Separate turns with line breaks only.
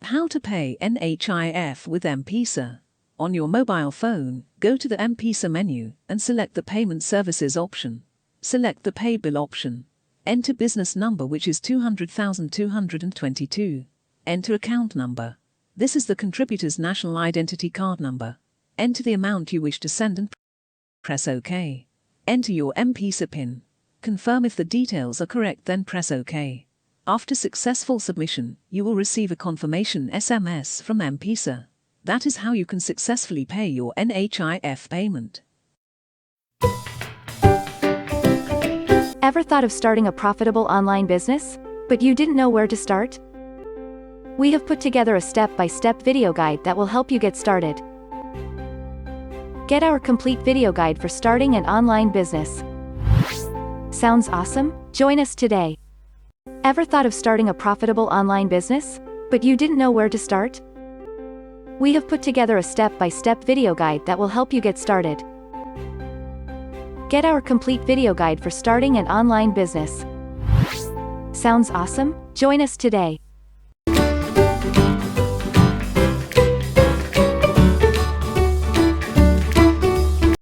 How to pay NHIF with Mpesa. On your mobile phone, go to the Mpesa menu and select the Payment Services option. Select the Paybill option. Enter business number, which is 200,222. Enter account number. This is the contributor's national identity card number. Enter the amount you wish to send and press OK. Enter your Mpesa PIN. Confirm if the details are correct, then press OK. After successful submission, you will receive a confirmation SMS from Mpesa. That is how you can successfully pay your NHIF payment.
Ever thought of starting a profitable online business, but you didn't know where to start? We have put together a step-by-step video guide that will help you get started. Get our complete video guide for starting an online business. Sounds awesome? Join us today. Ever thought of starting a profitable online business, but you didn't know where to start? We have put together a step-by-step video guide that will help you get started. Get our complete video guide for starting an online business. Sounds awesome? Join us today.